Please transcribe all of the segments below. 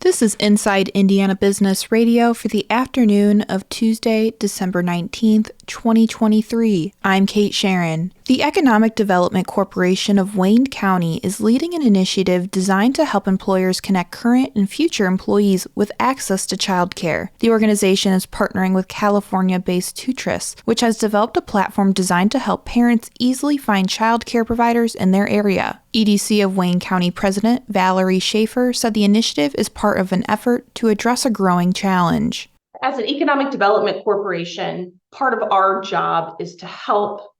This is Inside Indiana Business Radio for the afternoon of Tuesday, December 19th, 2023. I'm Kate Sharon. The Economic Development Corporation of Wayne County is leading an initiative designed to help employers connect current and future employees with access to childcare. The organization is partnering with California-based Tutris, which has developed a platform designed to help parents easily find childcare providers in their area. EDC of Wayne County President Valerie Schaefer said the initiative is part of an effort to address a growing challenge. As an economic development corporation, part of our job is to help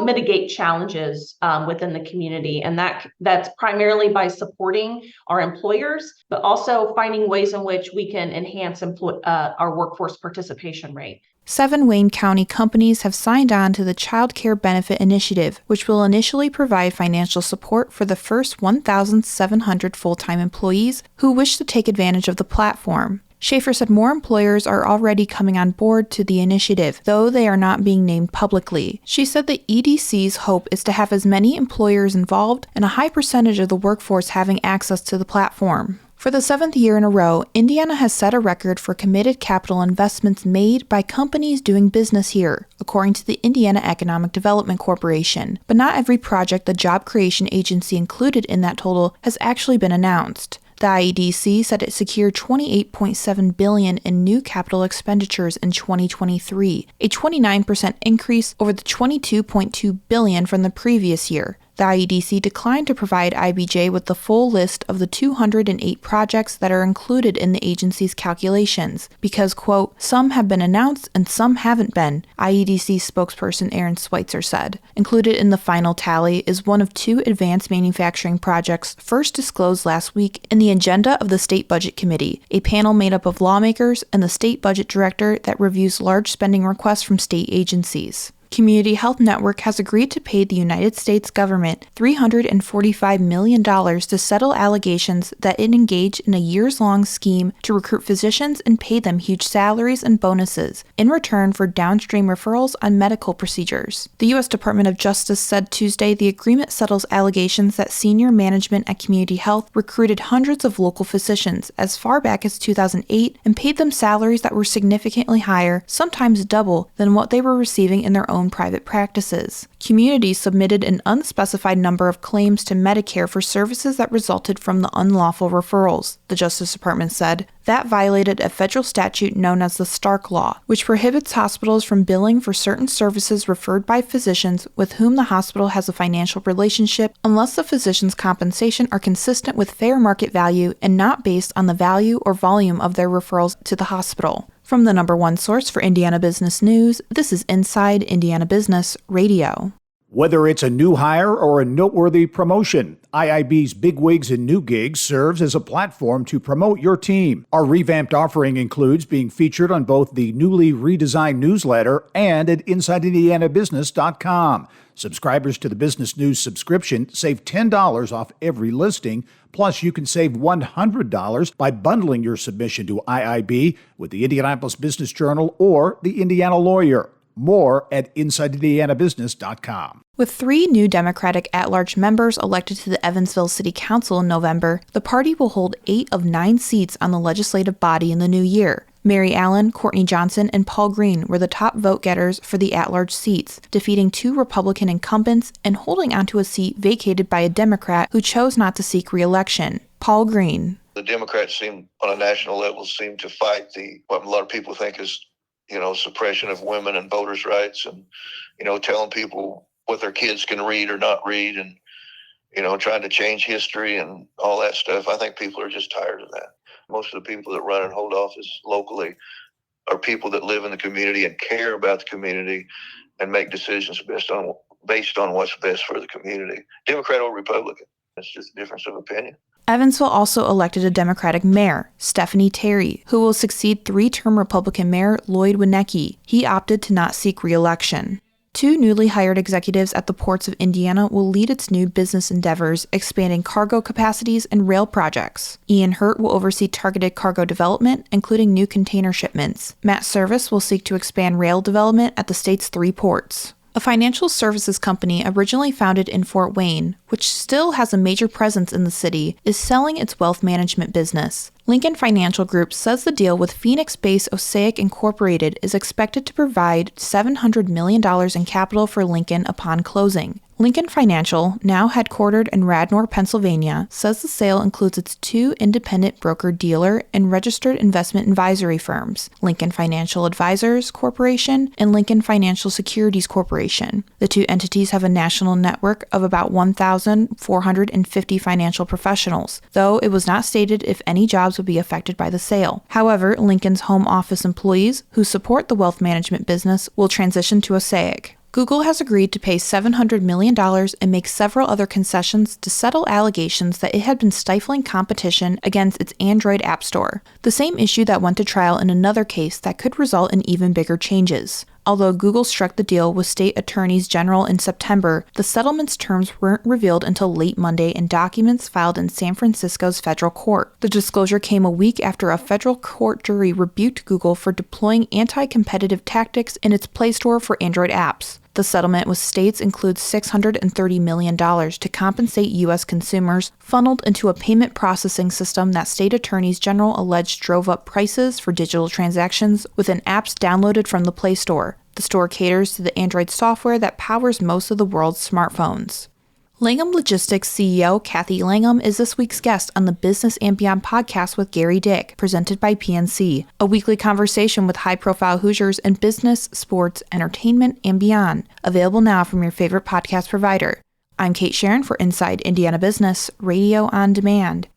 mitigate challenges within the community, and that's primarily by supporting our employers, but also finding ways in which we can enhance our workforce participation rate. 7 Wayne County companies have signed on to the Child Care Benefit Initiative, which will initially provide financial support for the first 1,700 full-time employees who wish to take advantage of the platform. Schaefer said more employers are already coming on board to the initiative, though they are not being named publicly. She said the EDC's hope is to have as many employers involved and a high percentage of the workforce having access to the platform. For the 7th year in a row, Indiana has set a record for committed capital investments made by companies doing business here, according to the Indiana Economic Development Corporation. But not every project the job creation agency included in that total has actually been announced. The IEDC said it secured $28.7 billion in new capital expenditures in 2023, a 29% increase over the $22.2 billion from the previous year. The IEDC declined to provide IBJ with the full list of the 208 projects that are included in the agency's calculations because, quote, some have been announced and some haven't been, IEDC spokesperson Aaron Schweitzer said. Included in the final tally is one of 2 advanced manufacturing projects first disclosed last week in the agenda of the State Budget Committee, a panel made up of lawmakers and the state budget director that reviews large spending requests from state agencies. Community Health Network has agreed to pay the United States government $345 million to settle allegations that it engaged in a years-long scheme to recruit physicians and pay them huge salaries and bonuses in return for downstream referrals on medical procedures. The U.S. Department of Justice said Tuesday the agreement settles allegations that senior management at Community Health recruited hundreds of local physicians as far back as 2008 and paid them salaries that were significantly higher, sometimes double, than what they were receiving in their own private practices. Community submitted an unspecified number of claims to Medicare for services that resulted from the unlawful referrals, the Justice Department said. That violated a federal statute known as the Stark Law, which prohibits hospitals from billing for certain services referred by physicians with whom the hospital has a financial relationship unless the physician's compensation are consistent with fair market value and not based on the value or volume of their referrals to the hospital. From the number one source for Indiana business news, this is Inside Indiana Business Radio. Whether it's a new hire or a noteworthy promotion, IIB's Bigwigs and New Gigs serves as a platform to promote your team. Our revamped offering includes being featured on both the newly redesigned newsletter and at InsideIndianaBusiness.com. Subscribers to the Business News subscription save $10 off every listing. Plus, you can save $100 by bundling your submission to IIB with the Indianapolis Business Journal or the Indiana Lawyer. More at InsideIndianaBusiness.com. With 3 new Democratic at-large members elected to the Evansville City Council in November, the party will hold 8 of 9 seats on the legislative body in the new year. Mary Allen, Courtney Johnson, and Paul Green were the top vote-getters for the at-large seats, defeating 2 Republican incumbents and holding onto a seat vacated by a Democrat who chose not to seek re-election. Paul Green. The Democrats on a national level seem to fight what a lot of people think is suppression of women and voters' rights and, telling people what their kids can read or not read and, trying to change history and all that stuff. I think people are just tired of that. Most of the people that run and hold office locally are people that live in the community and care about the community and make decisions based on what's best for the community. Democrat or Republican. It's just a difference of opinion. Evansville also elected a Democratic mayor, Stephanie Terry, who will succeed 3-term Republican Mayor Lloyd Wienecke. He opted to not seek re-election. 2 newly hired executives at the ports of Indiana will lead its new business endeavors, expanding cargo capacities and rail projects. Ian Hurt will oversee targeted cargo development, including new container shipments. Matt Service will seek to expand rail development at the state's 3 ports. A financial services company originally founded in Fort Wayne, which still has a major presence in the city, is selling its wealth management business. Lincoln Financial Group says the deal with Phoenix-based Osaic Incorporated is expected to provide $700 million in capital for Lincoln upon closing. Lincoln Financial, now headquartered in Radnor, Pennsylvania, says the sale includes its 2 independent broker-dealer and registered investment advisory firms, Lincoln Financial Advisors Corporation and Lincoln Financial Securities Corporation. The 2 entities have a national network of about 1,450 financial professionals, though it was not stated if any jobs would be affected by the sale. However, Lincoln's home office employees who support the wealth management business will transition to Osaic. Google has agreed to pay $700 million and make several other concessions to settle allegations that it had been stifling competition against its Android App Store, the same issue that went to trial in another case that could result in even bigger changes. Although Google struck the deal with state attorneys general in September, the settlement's terms weren't revealed until late Monday in documents filed in San Francisco's federal court. The disclosure came a week after a federal court jury rebuked Google for deploying anti-competitive tactics in its Play Store for Android apps. The settlement with states includes $630 million to compensate U.S. consumers, funneled into a payment processing system that state attorneys general alleged drove up prices for digital transactions within apps downloaded from the Play Store. The store caters to the Android software that powers most of the world's smartphones. Langham Logistics CEO Kathy Langham is this week's guest on the Business and Beyond podcast with Gary Dick, presented by PNC, a weekly conversation with high-profile Hoosiers in business, sports, entertainment, and beyond. Available now from your favorite podcast provider. I'm Kate Sharon for Inside Indiana Business, Radio on Demand.